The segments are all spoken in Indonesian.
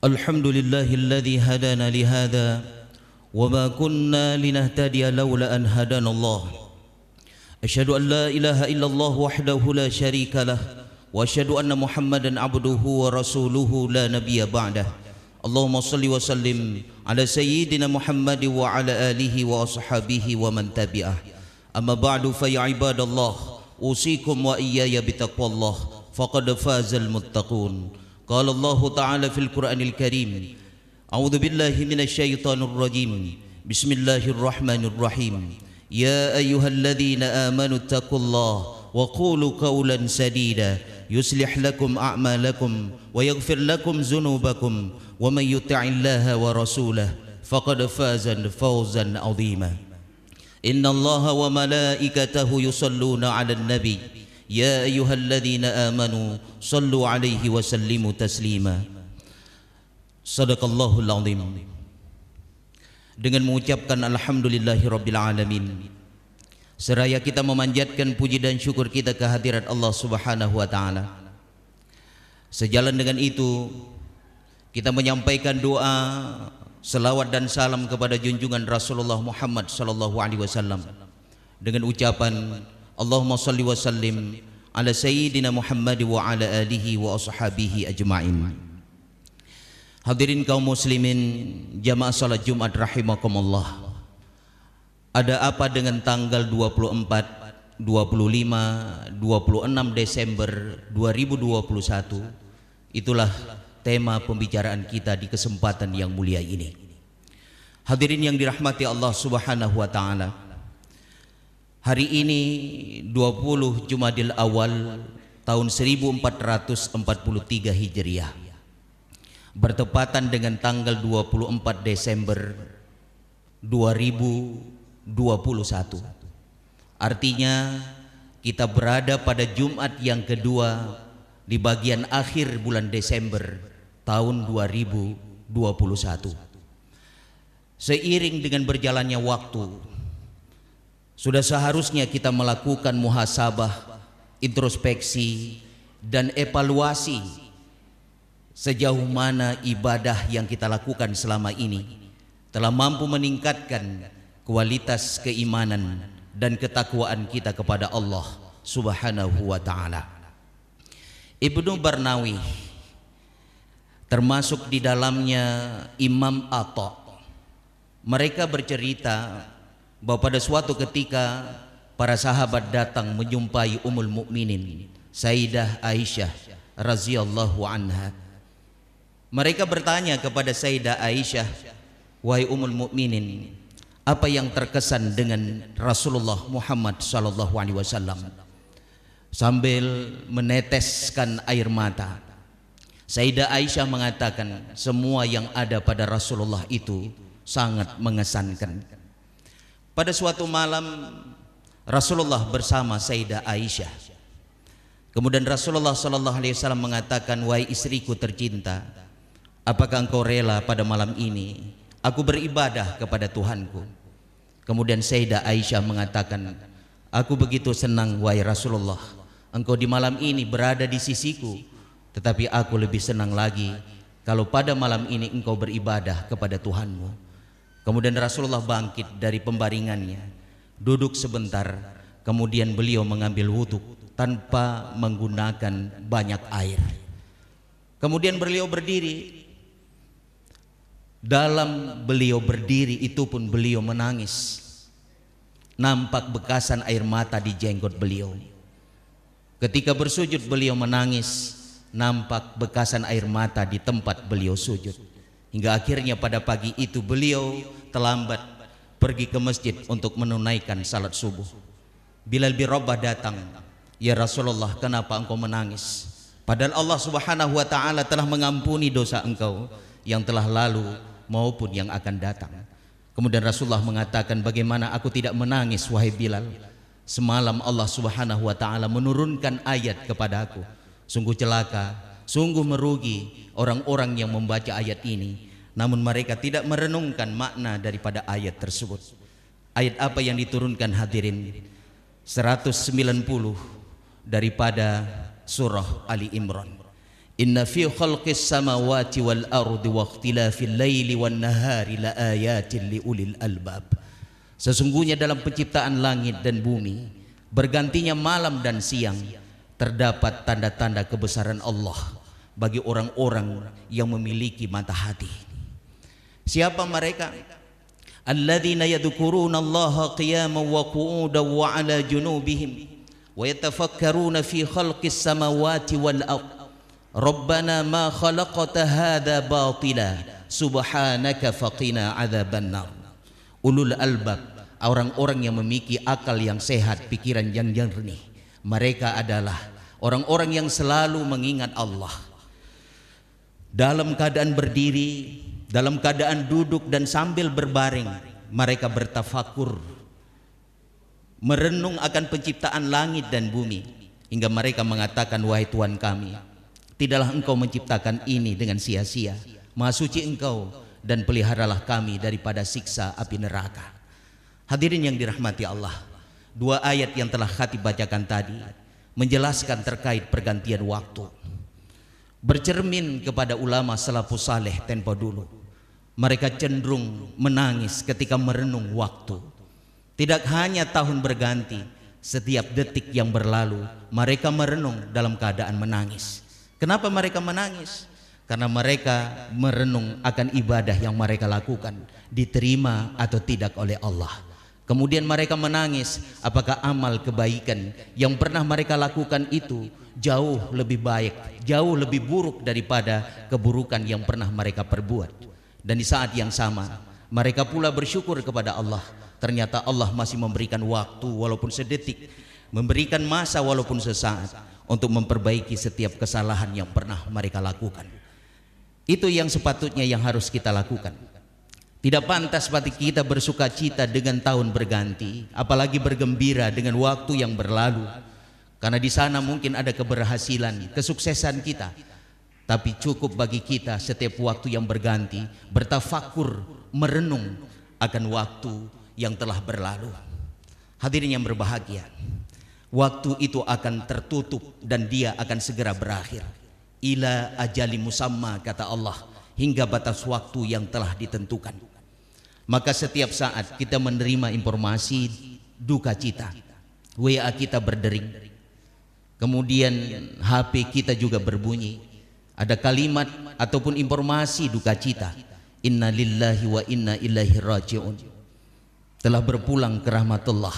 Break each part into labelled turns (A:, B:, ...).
A: الحمد لله الذي هدانا لهذا وما كنا لنهتدي لولا أن هدانا الله. أشهد أن لا إله إلا الله وحده لا شريك له وأشهد أن محمدا عبده ورسوله لا نبي بعده. اللهم صل وسلم على سيدنا محمد وعلى آله وأصحابه ومن تبعه. أما بعد فيا عباد الله أوصيكم وإياي بتقوى الله فقد فاز المتقون. قال الله تعالى في القرآن الكريم: أعوذ بالله من الشيطان الرجيم. بسم الله الرحمن الرحيم. يا أيها الذين آمنوا اتقوا الله وقولوا قولا سديدا يصلح لكم أعمالكم ويغفر لكم ذنوبكم ومن يطع الله ورسوله فقد فاز فوزا عظيما. إن الله وملائكته يصلون على النبي يا أيها الذين آمنوا صلوا عليه وسلموا تسليما. Sadaqallahul azim. Dengan mengucapkan alhamdulillahirabbil alamin, seraya kita memanjatkan puji dan syukur kita kehadirat Allah Subhanahu wa taala. Sejalan dengan itu, kita menyampaikan doa selawat dan salam kepada junjungan Rasulullah Muhammad sallallahu alaihi wasallam dengan ucapan Allahumma salli wa sallim ala sayyidina Muhammad wa ala alihi wa ashabihi ajma'in. Hadirin kaum muslimin jamaah salat Jumat rahimakumullah. Ada apa dengan tanggal 24, 25, 26 Desember 2021? Itulah tema pembicaraan kita di kesempatan yang mulia ini. Hadirin yang dirahmati Allah Subhanahu wa taala. Hari ini 20 Jumadil Awal tahun 1443 Hijriah, bertepatan dengan tanggal 24 Desember 2021. Artinya kita berada pada Jumat yang kedua di bagian akhir bulan Desember tahun 2021. Seiring dengan berjalannya waktu, sudah seharusnya kita melakukan muhasabah, introspeksi dan evaluasi sejauh mana ibadah yang kita lakukan selama ini telah mampu meningkatkan kualitas keimanan dan ketakwaan kita kepada Allah Subhanahu wa taala. Ibnu Barnawi termasuk di dalamnya Imam Atha. Mereka bercerita bahwa pada suatu ketika para sahabat datang menjumpai Ummul Mukminin Sayyidah Aisyah radhiyallahu anha. Mereka bertanya kepada Sayyidah Aisyah, wahai Ummul Mukminin, apa yang terkesan dengan Rasulullah Muhammad sallallahu alaihi wasallam? Sambil meneteskan air mata, Sayyidah Aisyah mengatakan, semua yang ada pada Rasulullah itu sangat mengesankan. Pada suatu malam Rasulullah bersama Sayyidah Aisyah. Kemudian Rasulullah sallallahu alaihi wasallam mengatakan, wahai istriku tercinta, apakah engkau rela pada malam ini aku beribadah kepada Tuhanku? Kemudian Sayyidah Aisyah mengatakan, aku begitu senang wahai Rasulullah, engkau di malam ini berada di sisiku, tetapi aku lebih senang lagi kalau pada malam ini engkau beribadah kepada Tuhanmu. Kemudian Rasulullah bangkit dari pembaringannya, duduk sebentar, kemudian beliau mengambil wudhu tanpa menggunakan banyak air. Kemudian beliau berdiri. Dalam beliau berdiri itu pun beliau menangis. Nampak bekasan air mata di jenggot beliau. Ketika bersujud beliau menangis. Nampak bekasan air mata di tempat beliau sujud. Hingga akhirnya pada pagi itu beliau terlambat pergi ke masjid untuk menunaikan salat subuh. Bilal bin Rabah datang, ya Rasulullah, kenapa engkau menangis? Padahal Allah Subhanahu wa taala telah mengampuni dosa engkau yang telah lalu maupun yang akan datang. Kemudian Rasulullah mengatakan, bagaimana aku tidak menangis wahai Bilal? Semalam Allah Subhanahu wa taala menurunkan ayat kepadaku. Sungguh celaka, sungguh merugi orang-orang yang membaca ayat ini, namun mereka tidak merenungkan makna daripada ayat tersebut. Ayat apa yang diturunkan hadirin? 190 daripada surah Ali Imran. Inna fi khalqis samawati wal ardi wa ikhtilafil laili wan nahari la ayatin li ulil albab. Sesungguhnya dalam penciptaan langit dan bumi, bergantinya malam dan siang, terdapat tanda-tanda kebesaran Allah bagi orang-orang yang memiliki mata hati. Siapa mereka? Alladzina yadhkuruna Allaha qiyaman wa qu'udan wa 'ala junubihim wa yatafakkaruna fi khalqis samawati wal ardh. Rabbana ma khalaqta hadza batila subhanaka faqina 'adzabannar. Ulul albab, orang-orang yang memiliki akal yang sehat, pikiran yang jernih, mereka adalah orang-orang yang selalu mengingat Allah dalam keadaan berdiri, dalam keadaan duduk, dan sambil berbaring. Mereka bertafakur, merenung akan penciptaan langit dan bumi, hingga mereka mengatakan, wahai Tuhan kami, tidaklah Engkau menciptakan ini dengan sia-sia. Maha suci Engkau, dan peliharalah kami daripada siksa api neraka. Hadirin yang dirahmati Allah, dua ayat yang telah khatib bacakan tadi menjelaskan terkait pergantian waktu. Bercermin kepada ulama salafus saleh tempo dulu, mereka cenderung menangis ketika merenung waktu. Tidak hanya tahun berganti, setiap detik yang berlalu mereka merenung dalam keadaan menangis. Kenapa mereka menangis? Karena mereka merenung akan ibadah yang mereka lakukan diterima atau tidak oleh Allah. Kemudian mereka menangis apakah amal kebaikan yang pernah mereka lakukan itu jauh lebih baik, jauh lebih buruk daripada keburukan yang pernah mereka perbuat. Dan di saat yang sama mereka pula bersyukur kepada Allah. Ternyata Allah masih memberikan waktu walaupun sedetik, memberikan masa walaupun sesaat untuk memperbaiki setiap kesalahan yang pernah mereka lakukan. Itu yang sepatutnya yang harus kita lakukan. Tidak pantas bagi kita bersuka cita dengan tahun berganti, apalagi bergembira dengan waktu yang berlalu, karena di sana mungkin ada keberhasilan, kesuksesan kita. Tapi cukup bagi kita setiap waktu yang berganti bertafakur, merenung akan waktu yang telah berlalu. Hadirin yang berbahagia, waktu itu akan tertutup dan dia akan segera berakhir. Ila ajali musamma, kata Allah, hingga batas waktu yang telah ditentukan. Maka setiap saat kita menerima informasi duka cita, WA kita berdering, kemudian HP kita juga berbunyi, ada kalimat ataupun informasi duka cita, inna lillahi wa inna ilaihi raji'un, telah berpulang ke rahmatullah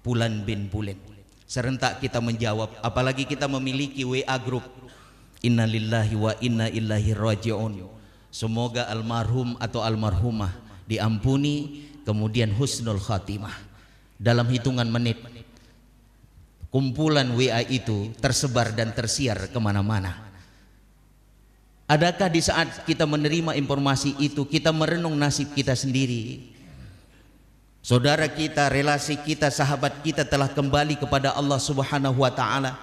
A: Fulan bin Fulan. Serentak kita menjawab, apalagi kita memiliki WA group, inna lillahi wa inna ilaihi raji'un, semoga almarhum atau almarhumah diampuni, kemudian husnul khatimah. Dalam hitungan menit kumpulan WA itu tersebar dan tersiar kemana-mana. Adakah di saat kita menerima informasi itu kita merenung nasib kita sendiri? Saudara kita, relasi kita, sahabat kita telah kembali kepada Allah Subhanahu wa ta'ala.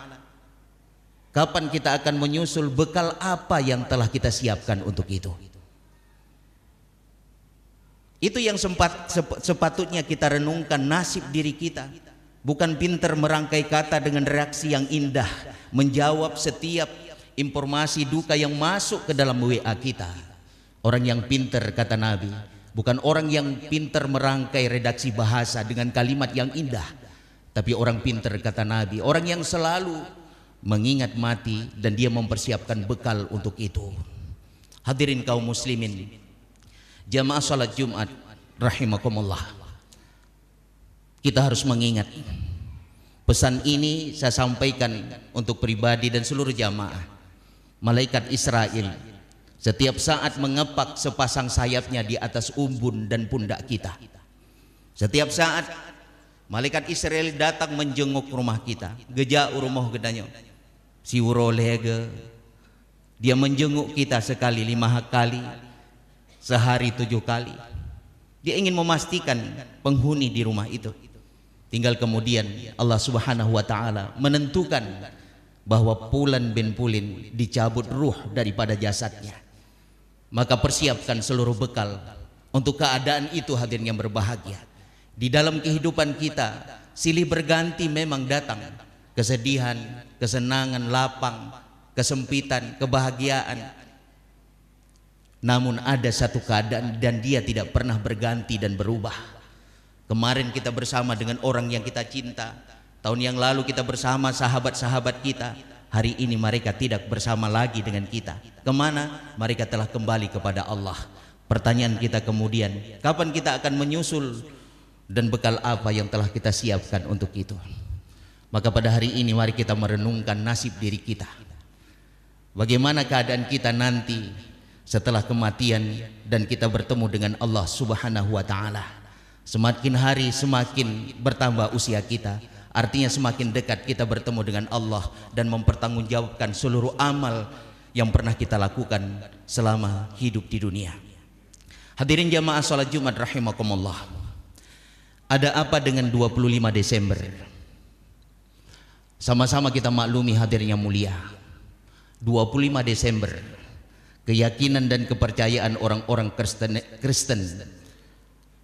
A: Kapan kita akan menyusul bekal apa yang telah kita siapkan untuk itu? Itu yang sepatutnya kita renungkan nasib diri kita. Bukan pintar merangkai kata dengan reaksi yang indah, menjawab setiap informasi duka yang masuk ke dalam WA kita. Orang yang pintar, kata Nabi, bukan orang yang pintar merangkai redaksi bahasa dengan kalimat yang indah, tapi orang pintar, kata Nabi, orang yang selalu mengingat mati dan dia mempersiapkan bekal untuk itu. Hadirin kaum muslimin, jamaah salat Jumat rahimakumullah, kita harus mengingat pesan ini. Saya sampaikan untuk pribadi dan seluruh jamaah. Malaikat Israel setiap saat mengepak sepasang sayapnya di atas umbun dan pundak kita. Setiap saat malaikat Israel datang menjenguk rumah kita, geja rumah gedanyo si urolege, dia menjenguk kita sekali 5 kali, sehari 7 kali. Dia ingin memastikan penghuni di rumah itu. Tinggal kemudian Allah Subhanahu wa ta'ala menentukan bahwa Fulan bin Fulan dicabut ruh daripada jasadnya. Maka persiapkan seluruh bekal untuk keadaan itu. Hadirin yang berbahagia, di dalam kehidupan kita silih berganti memang datang kesedihan, kesenangan, lapang, kesempitan, kebahagiaan. Namun ada satu keadaan dan dia tidak pernah berganti dan berubah. Kemarin kita bersama dengan orang yang kita cinta, tahun yang lalu kita bersama sahabat-sahabat kita, hari ini mereka tidak bersama lagi dengan kita. Kemana? Mereka telah kembali kepada Allah. Pertanyaan kita kemudian, kapan kita akan menyusul dan bekal apa yang telah kita siapkan untuk itu? Maka pada hari ini mari kita merenungkan nasib diri kita. Bagaimana keadaan kita nanti setelah kematian dan kita bertemu dengan Allah Subhanahu wa taala. Semakin hari semakin bertambah usia kita, artinya semakin dekat kita bertemu dengan Allah dan mempertanggungjawabkan seluruh amal yang pernah kita lakukan selama hidup di dunia. Hadirin jamaah salat Jumat rahimakumullah. Ada apa dengan 25 Desember? Sama-sama kita maklumi hadirin yang mulia. 25 Desember, keyakinan dan kepercayaan orang-orang Kristen,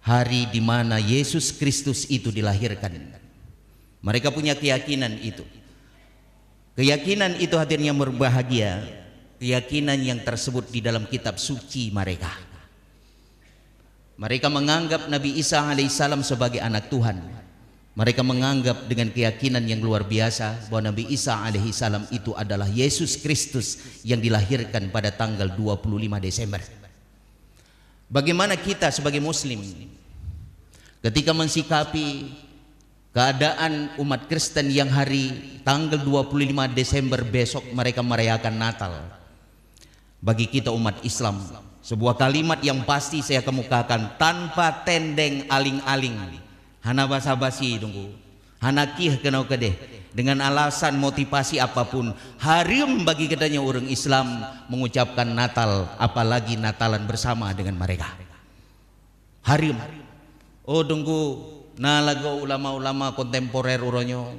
A: hari di mana Yesus Kristus itu dilahirkan. Mereka punya keyakinan itu. Keyakinan itu hadirin yang berbahagia, keyakinan yang tersebut di dalam kitab suci mereka. Mereka menganggap Nabi Isa alaihissalam sebagai anak Tuhan. Mereka menganggap dengan keyakinan yang luar biasa bahwa Nabi Isa alaihissalam itu adalah Yesus Kristus yang dilahirkan pada tanggal 25 Desember. Bagaimana kita sebagai muslim ketika mensikapi keadaan umat Kristen yang hari tanggal 25 Desember besok mereka merayakan Natal? Bagi kita umat Islam, sebuah kalimat yang pasti saya kemukakan tanpa tendeng aling-aling. Hana basa-basi tunggu, hana kih kenau kedeh dengan alasan motivasi apapun, haram bagi katanya orang Islam mengucapkan Natal, apalagi Natalan bersama dengan mereka. Haram. Oh tunggu, nalago ulama-ulama kontemporer uronyo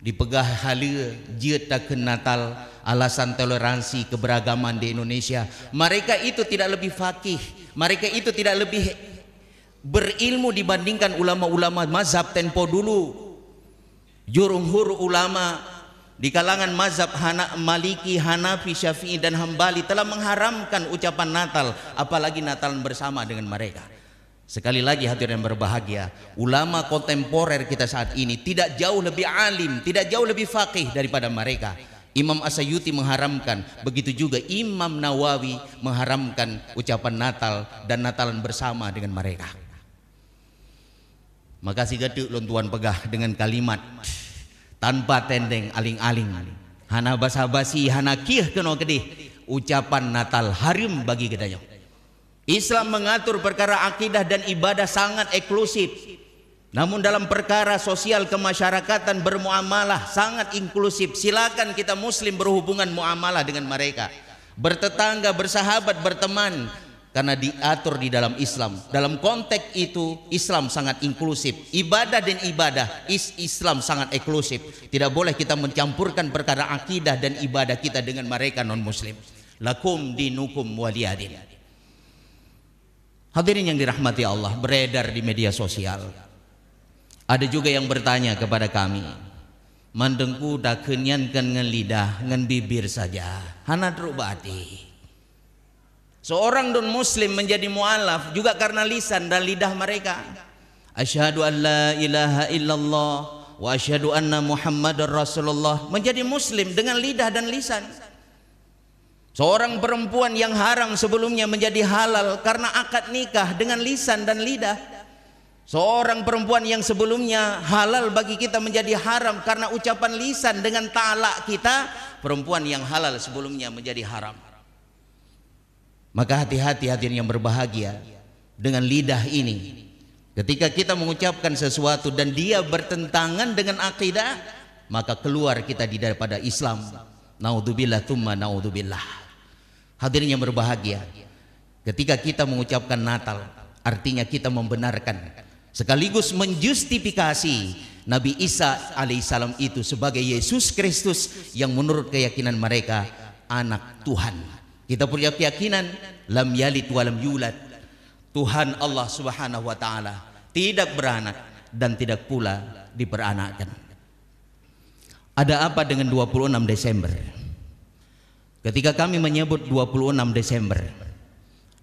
A: dipegah halia jiet taken Natal alasan toleransi keberagaman di Indonesia. Mereka itu tidak lebih fakih, mereka itu tidak lebih berilmu dibandingkan ulama-ulama mazhab tempo dulu. Jumhur ulama di kalangan mazhab Maliki, Hanafi, Syafi'i dan Hambali telah mengharamkan ucapan Natal, apalagi Natalan bersama dengan mereka. Sekali lagi hadirin yang berbahagia, ulama kontemporer kita saat ini tidak jauh lebih alim, tidak jauh lebih faqih daripada mereka. Imam As-Sayuti mengharamkan, begitu juga Imam Nawawi mengharamkan ucapan Natal dan Natalan bersama dengan mereka. Makasih gedek lon tuan pegah dengan kalimat tanpa tendeng aling-aling, hana basa-basi, hana kih keno kedih, ucapan Natal haram bagi kedanya. Islam mengatur perkara akidah dan ibadah sangat eksklusif. Namun dalam perkara sosial kemasyarakatan bermuamalah sangat inklusif. Silakan kita muslim berhubungan muamalah dengan mereka, bertetangga, bersahabat, berteman, karena diatur di dalam Islam. Dalam konteks itu Islam sangat inklusif. Ibadah dan ibadah Islam sangat eksklusif. Tidak boleh kita mencampurkan perkara akidah dan ibadah kita dengan mereka non muslim. Lakum dinukum waliyadin. Hadirin yang dirahmati Allah, beredar di media sosial. Ada juga yang bertanya kepada kami, mandengku dak kenyankan ngan lidah ngan bibir saja, hana terubati. Seorang non muslim menjadi mualaf juga karena lisan dan lidah mereka. Asyhadu an la ilaha illallah wa asyhadu anna Muhammadar Rasulullah, menjadi muslim dengan lidah dan lisan. Seorang perempuan yang haram sebelumnya menjadi halal karena akad nikah dengan lisan dan lidah. Seorang perempuan yang sebelumnya halal bagi kita menjadi haram karena ucapan lisan dengan talak kita, perempuan yang halal sebelumnya menjadi haram. Maka hati-hati hadirin yang berbahagia dengan lidah ini. Ketika kita mengucapkan sesuatu dan dia bertentangan dengan akidah, maka keluar kita daripada Islam. Naudzubillah tsumma naudzubillah. Hadirin yang berbahagia, ketika kita mengucapkan Natal, artinya kita membenarkan sekaligus menjustifikasi Nabi Isa alaihissalam itu sebagai Yesus Kristus yang menurut keyakinan mereka anak Tuhan. Kita punya keyakinan lam yalid walam yulad. Tuhan Allah Subhanahu wa taala tidak beranak dan tidak pula diperanakkan. Ada apa dengan 26 Desember? Ketika kami menyebut 26 Desember,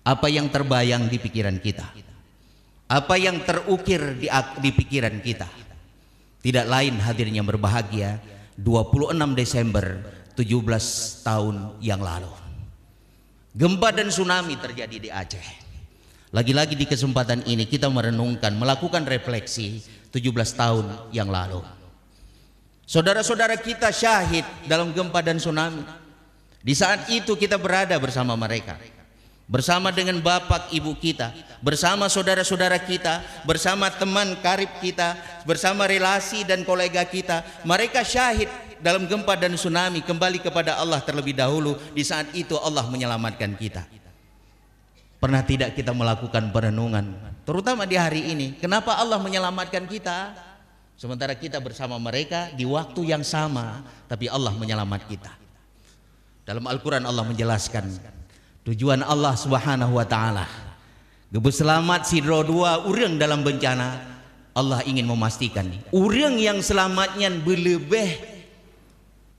A: apa yang terbayang di pikiran kita? Apa yang terukir di pikiran kita? Tidak lain hadirnya berbahagia 26 Desember 17 tahun yang lalu. Gempa dan tsunami terjadi di Aceh. Lagi-lagi di kesempatan ini kita merenungkan, melakukan refleksi 17 tahun yang lalu. Saudara-saudara kita syahid dalam gempa dan tsunami. Di saat itu kita berada bersama mereka, bersama dengan bapak ibu kita, bersama saudara-saudara kita, bersama teman karib kita, bersama relasi dan kolega kita. Mereka syahid dalam gempa dan tsunami, kembali kepada Allah terlebih dahulu. Di saat itu Allah menyelamatkan kita. Pernah tidak kita melakukan perenungan, terutama di hari ini, kenapa Allah menyelamatkan kita sementara kita bersama mereka di waktu yang sama, tapi Allah menyelamatkan kita. Dalam Al-Quran Allah menjelaskan tujuan Allah Subhanahu wa ta'ala gebus selamat sidro dua urang dalam bencana. Allah ingin memastikan urang yang selamatnya berlebih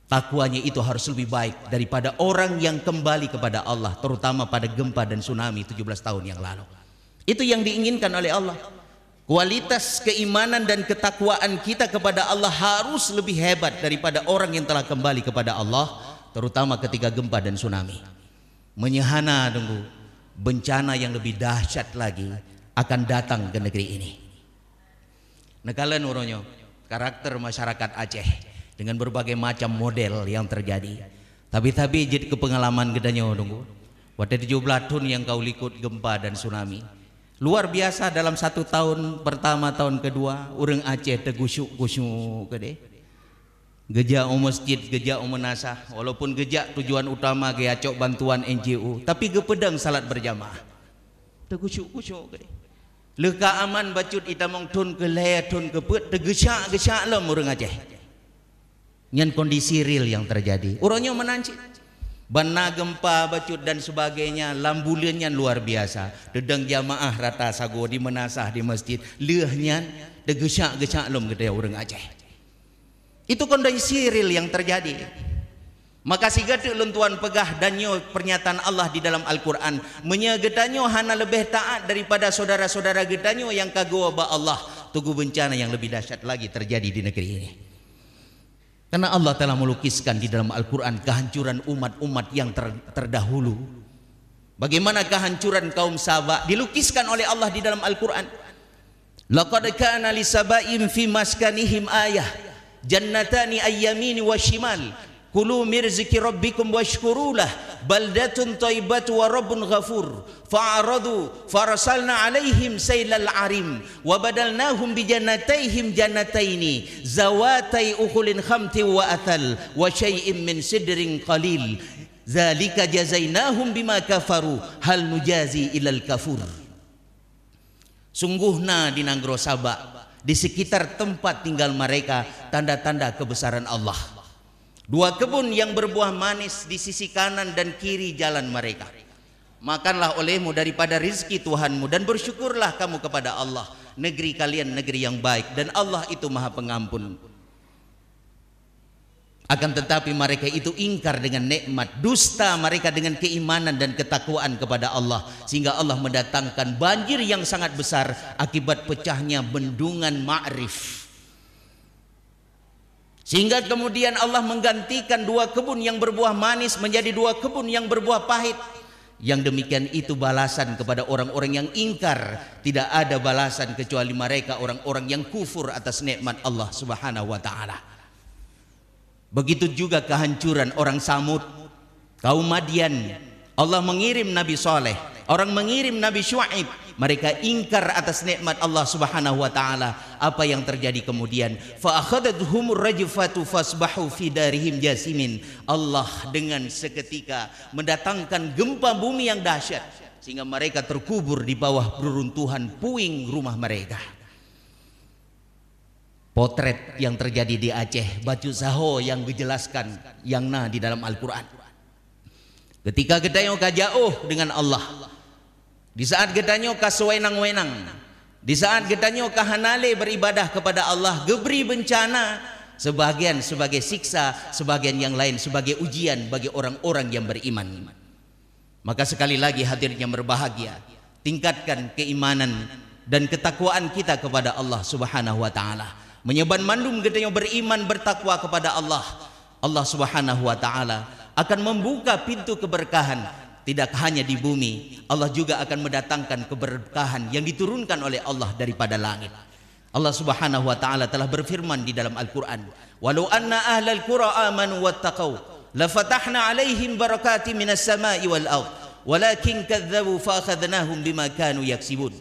A: takwanya itu harus lebih baik daripada orang yang kembali kepada Allah, terutama pada gempa dan tsunami 17 tahun yang lalu. Itu yang diinginkan oleh Allah. Kualitas keimanan dan ketakwaan kita kepada Allah harus lebih hebat daripada orang yang telah kembali kepada Allah, terutama ketika gempa dan tsunami. Menyehana tunggu bencana yang lebih dahsyat lagi akan datang ke negeri ini. Nekalan uronyo karakter masyarakat Aceh dengan berbagai macam model yang terjadi. Tapi jadi kepengalaman gedanya tunggu. Pada 17 tahun yang kau likut gempa dan tsunami. Luar biasa dalam 1 tahun pertama, tahun kedua orang Aceh tegusyuk-gusyuk gede. Gejak masjid, gejak menasah, walaupun gejak tujuan utama gaya cok bantuan NGO, tapi gepedang salat berjamaah. Tegusyuk-gusyuk gede. Leka aman bacut itamong tun ke leh tun ke pet tegesyak lem orang Aceh. Nyan kondisi real yang terjadi. Orangnya menancik. Bana gempa bacut dan sebagainya, lambuliannya luar biasa. Dedang jamaah rata sago di menasah di masjid. Lehnya tegesyak lem gede orang Aceh. Itu kondisi real yang terjadi. Maka si gede lentuan pegah danyo pernyataan Allah di dalam Al-Quran. Menyegedanyo hana lebih taat daripada saudara-saudara gedanyo yang kagua ba Allah. Tunggu bencana yang lebih dahsyat lagi terjadi di negeri ini. Karena Allah telah melukiskan di dalam Al-Quran kehancuran umat-umat yang terdahulu. Bagaimana kehancuran kaum Saba dilukiskan oleh Allah di dalam Al-Quran. Laqad kana li saba'in fi maskanihim ayah jannatani ayyamini wa shimal kulu min rizqi rabbikum washkurulah baldatun thayyibatu wa rabbun ghafur fa'aradu farasalna alaihim sailal arim wa badalnahum bi jannatayhim jannataini zawatai ukhulin khamti wa athal wa syai'in min sidrin qalil zalika jazainahum bima kafaru hal nujazi ilal kafur. Sungguhna di Nanggro Sabak, di sekitar tempat tinggal mereka, tanda-tanda kebesaran Allah. 2 kebun yang berbuah manis di sisi kanan dan kiri jalan mereka. Makanlah olehmu daripada rizki Tuhanmu dan bersyukurlah kamu kepada Allah. Negeri kalian negeri yang baik dan Allah itu maha pengampun. Akan tetapi mereka itu ingkar dengan nikmat, dusta mereka dengan keimanan dan ketakwaan kepada Allah, sehingga Allah mendatangkan banjir yang sangat besar akibat pecahnya bendungan Ma'rif. Sehingga kemudian Allah menggantikan 2 kebun yang berbuah manis menjadi 2 kebun yang berbuah pahit. Yang demikian itu balasan kepada orang-orang yang ingkar. Tidak ada balasan kecuali mereka orang-orang yang kufur atas nikmat Allah Subhanahu wa ta'ala. Begitu juga kehancuran orang Samud, kaum Madian. Allah mengirim Nabi Saleh, orang mengirim Nabi Syuaib. Mereka ingkar atas nikmat Allah Subhanahu wa ta'ala. Apa yang terjadi kemudian? Fa akhadathumur rajfatu fasbahu fi darihim jasimin. Allah dengan seketika mendatangkan gempa bumi yang dahsyat sehingga mereka terkubur di bawah reruntuhan puing rumah mereka. Potret yang terjadi di Aceh, Baju Saho yang dijelaskan yang di dalam Al-Quran. Ketika gedanyo kajauh dengan Allah, di saat gedanyo kasewenang-wenang, di saat gedanyo kahanale beribadah kepada Allah, geberi bencana sebagian sebagai siksa, sebagian yang lain sebagai ujian bagi orang-orang yang beriman. Maka sekali lagi hadirin yang berbahagia, tingkatkan keimanan dan ketakwaan kita kepada Allah Subhanahu wa taala. Menyeban mandum kita yang beriman bertakwa kepada Allah. Allah Subhanahu wa taala akan membuka pintu keberkahan tidak hanya di bumi, Allah juga akan mendatangkan keberkahan yang diturunkan oleh Allah daripada langit. Allah Subhanahu wa taala telah berfirman di dalam Al-Qur'an, "Walau anna ahlal qura amanu wattaqau lafatahna 'alaihim barakatin minas sama'i wal ard, walakin kadzdzabu fa'akhadnahum bima kanu yaksibun."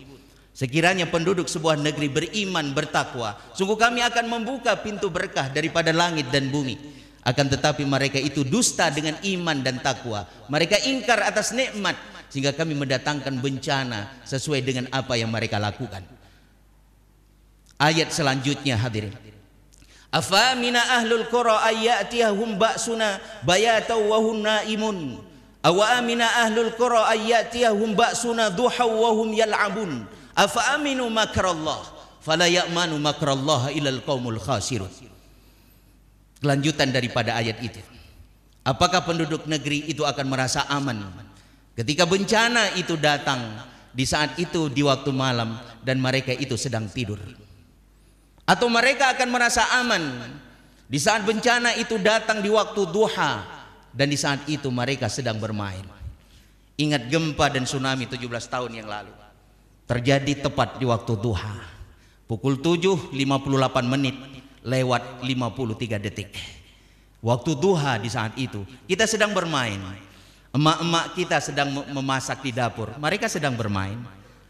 A: Sekiranya penduduk sebuah negeri beriman bertakwa, sungguh kami akan membuka pintu berkah daripada langit dan bumi. Akan tetapi mereka itu dusta dengan iman dan takwa. Mereka ingkar atas nikmat sehingga kami mendatangkan bencana sesuai dengan apa yang mereka lakukan. Ayat selanjutnya hadirin. Afa mina ahlul qura ayyatihum ba'suna bayatan wa hum naimun. Awa amina ahlul qura ayyatihum ba'suna duha wa hum yal'abun. Afa aminu makrallah fala ya'manu makrallah ilal qaumul khasirun. Kelanjutan daripada ayat itu. Apakah penduduk negeri itu akan merasa aman ketika bencana itu datang di saat itu di waktu malam dan mereka itu sedang tidur? Atau mereka akan merasa aman di saat bencana itu datang di waktu duha dan di saat itu mereka sedang bermain? Ingat gempa dan tsunami 17 tahun yang lalu terjadi tepat di waktu duha, pukul 7.58 menit lewat 53 detik. Waktu duha di saat itu kita sedang bermain. Emak-emak kita sedang memasak di dapur, mereka sedang bermain.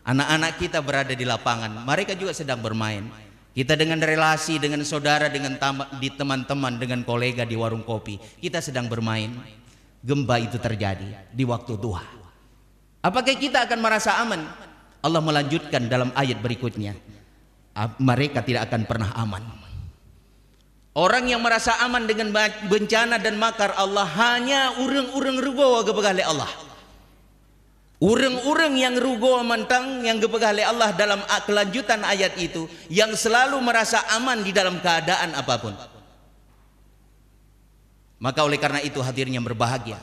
A: Anak-anak kita berada di lapangan, mereka juga sedang bermain. Kita dengan relasi dengan saudara, dengan di teman-teman, dengan kolega di warung kopi, kita sedang bermain. Gempa itu terjadi di waktu duha. Apakah kita akan merasa aman? Allah melanjutkan dalam ayat berikutnya, mereka tidak akan pernah aman. Orang yang merasa aman dengan bencana dan makar Allah hanya urang-urang rugo kepegali Allah. Urang-urang yang rugo mantang yang kepegali Allah dalam kelanjutan ayat itu, yang selalu merasa aman di dalam keadaan apapun. Maka oleh karena itu hadirin yang berbahagia,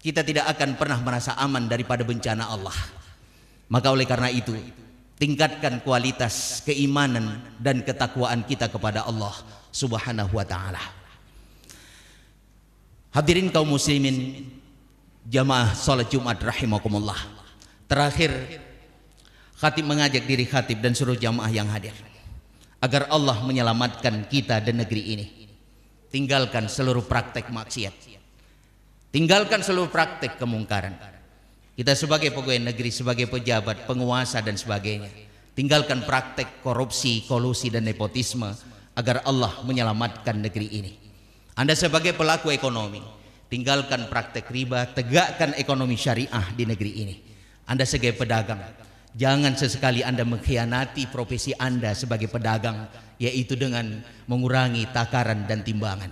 A: kita tidak akan pernah merasa aman daripada bencana Allah. Maka oleh karena itu tingkatkan kualitas keimanan dan ketakwaan kita kepada Allah Subhanahu wa ta'ala. Hadirin kaum muslimin jamaah salat Jumat rahimakumullah. Terakhir, khatib mengajak diri khatib dan seluruh jamaah yang hadir agar Allah menyelamatkan kita dan negeri ini. Tinggalkan seluruh praktek maksiat, tinggalkan seluruh praktek kemungkaran. Kita sebagai pegawai negeri, sebagai pejabat, penguasa dan sebagainya, tinggalkan praktek korupsi, kolusi dan nepotisme agar Allah menyelamatkan negeri ini. Anda sebagai pelaku ekonomi, tinggalkan praktek riba, tegakkan ekonomi syariah di negeri ini. Anda sebagai pedagang, jangan sesekali Anda mengkhianati profesi Anda sebagai pedagang, yaitu dengan mengurangi takaran dan timbangan.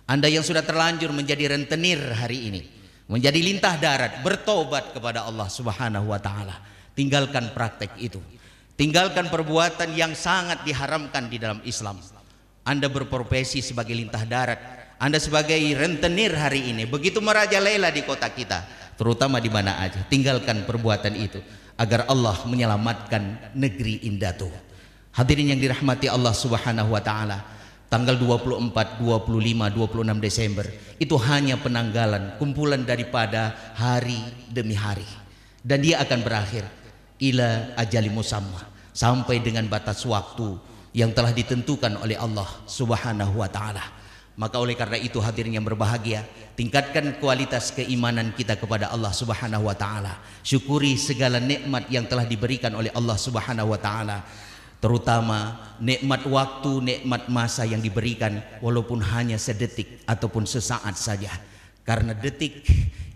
A: Anda yang sudah terlanjur menjadi rentenir hari ini, menjadi lintah darat, bertobat kepada Allah Subhanahu wa ta'ala. Tinggalkan praktek itu. Tinggalkan perbuatan yang sangat diharamkan di dalam Islam. Anda berprofesi sebagai lintah darat, Anda sebagai rentenir hari ini, begitu merajalela di kota kita, terutama di mana aja. Tinggalkan perbuatan itu agar Allah menyelamatkan negeri indah itu. Hadirin yang dirahmati Allah Subhanahu wa ta'ala, tanggal 24, 25, 26 Desember itu hanya penanggalan, kumpulan daripada hari demi hari, dan dia akan berakhir ila ajali musamma, sampai dengan batas waktu yang telah ditentukan oleh Allah Subhanahu wa ta'ala. Maka oleh karena itu hadirin yang berbahagia, tingkatkan kualitas keimanan kita kepada Allah Subhanahu wa ta'ala. Syukuri segala nikmat yang telah diberikan oleh Allah Subhanahu wa ta'ala, terutama nikmat waktu, nikmat masa yang diberikan, walaupun hanya sedetik ataupun sesaat saja. Karena detik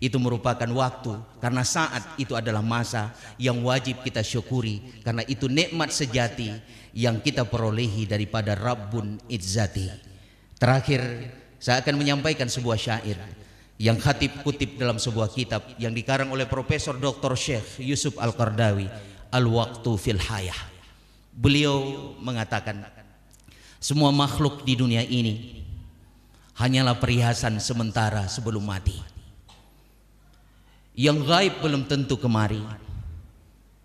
A: itu merupakan waktu, karena saat itu adalah masa yang wajib kita syukuri, karena itu nikmat sejati yang kita perolehi daripada Rabbun Izzati. Terakhir, saya akan menyampaikan sebuah syair yang khatib kutip dalam sebuah kitab yang dikarang oleh Profesor Dr. Syekh Yusuf Al-Qardawi, Al-Waqtu fil Hayah. Beliau mengatakan, Semua makhluk di dunia ini hanyalah perhiasan sementara sebelum mati. Yang gaib belum tentu kemari.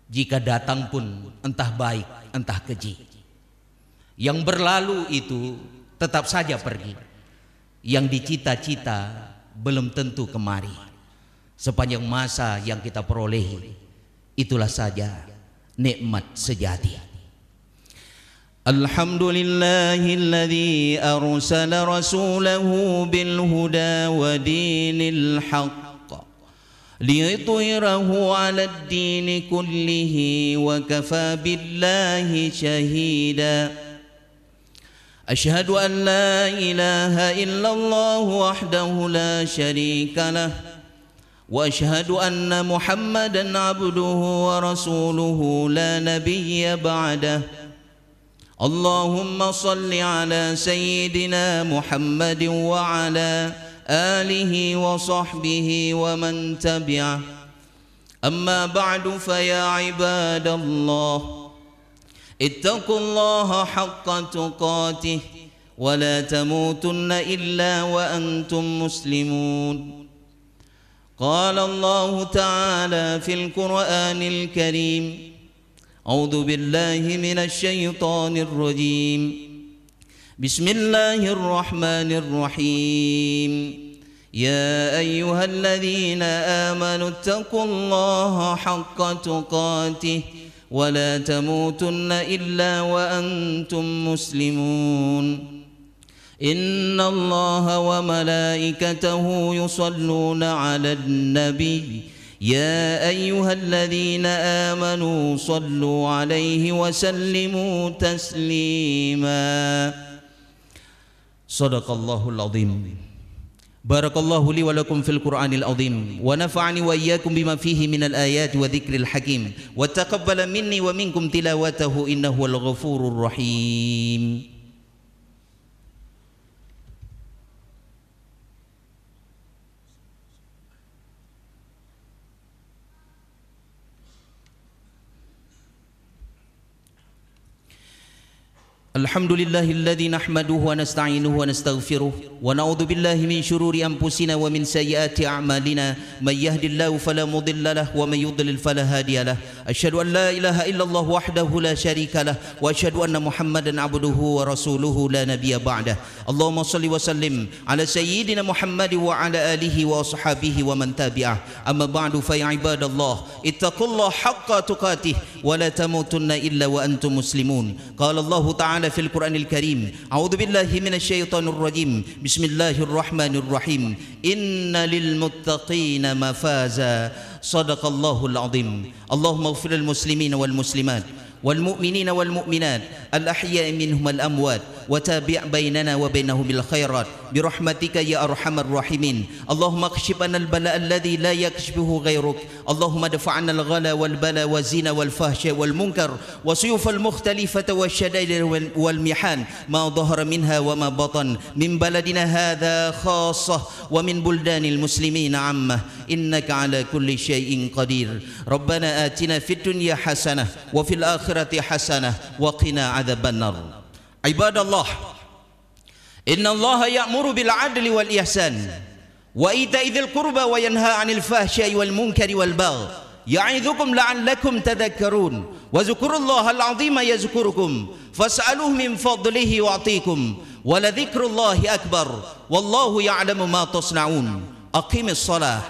A: Jika datang pun entah baik entah keji. Yang berlalu itu tetap saja pergi. Yang dicita-cita belum tentu kemari. Sepanjang masa yang kita perolehi, itulah saja nikmat sejati. Alhamdulillahilladzi arsala rasulahu bil huda wa dinil haqq liyudhhirahu 'alad dini kullihi wa kafa billahi shahida. Asyhadu an la ilaha illallah wahdahu la syarika lah wa asyhadu anna Muhammadan 'abduhu wa rasuluhu la nabiyya ba'dah. Allahumma salli ala sayyidina Muhammadin wa ala آله وصحبه ومن تبعه. أما بعد فيا عباد الله اتقوا الله حق تقاته ولا تموتن إلا وأنتم مسلمون. قال الله تعالى في القرآن الكريم أعوذ بالله من الشيطان الرجيم بسم الله الرحمن الرحيم. يا أيها الذين آمنوا اتقوا الله حق تقاته ولا تموتن إلا وأنتم مسلمون. إن الله وملائكته يصلون على النبي يا أيها الذين آمنوا صلوا عليه وسلموا تسليما. Sadaqallahul azim. Barakallahu li wa lakum fil Qur'anil azim wa nafa'ani wa iyyakum bima fihi minal ayati wa dzikril hakim wa taqabbala minni wa minkum tilawatahu innahu wal ghafurur rahim. Alhamdulillahilladzi nahmaduhu wa nasta'inuhu wa nastaghfiruh wa na'udzu billahi min shururi anfusina wa min sayyiati a'malina may yahdihillahu fala mudilla lahu wa may yudlil fala hadiya lahu. Asyhadu an la ilaha illallah wahdahu la syarika lahu wa asyhadu anna Muhammadan 'abduhu wa rasuluhu la nabiyya ba'dah. Allahumma shalli wa sallim ala sayyidina Muhammad wa ala alihi wa ashabihi wa man tabi'ah. Amma ba'du fa ya ibadallah ittaqullaha haqqa tuqatih wa la tamutunna illa wa antum muslimun. Qala Allah ta'ala في القرآن الكريم أعوذ بالله من الشيطان الرجيم بسم الله الرحمن الرحيم إن للمتقين مفازا. صدق الله العظيم. اللهم اغفر للمسلمين والمسلمات والمؤمنين والمؤمنات الأحياء منهم الأموات وتابع بيننا وبينهم بالخيرات برحمتك يا أرحم الراحمين. اللهم اكشف عنا البلاء الذي لا يكشفه غيرك. اللهم ادفع عنا الغلا والبلاء والزنا والفحش والمنكر والسيوف المختلفة والشدائد والمحان ما ظهر منها وما بطن من بلدنا هذا خاصة ومن بلدان المسلمين عامة إنك على كل شيء قدير. ربنا آتنا في الدنيا حسنة وفي الآخرة حسنة وقنا عذاب النار. عباد الله إن الله يأمر بالعدل والإحسان وإيتاء ذي القربى وينهى عن الفحشاء والمنكر والبغي يعظكم لعلكم تذكرون. واذكروا الله العظيم يذكركم فاسألوه من فضله يعطيكم ولذكر الله أكبر والله يعلم ما تصنعون. أقم الصلاة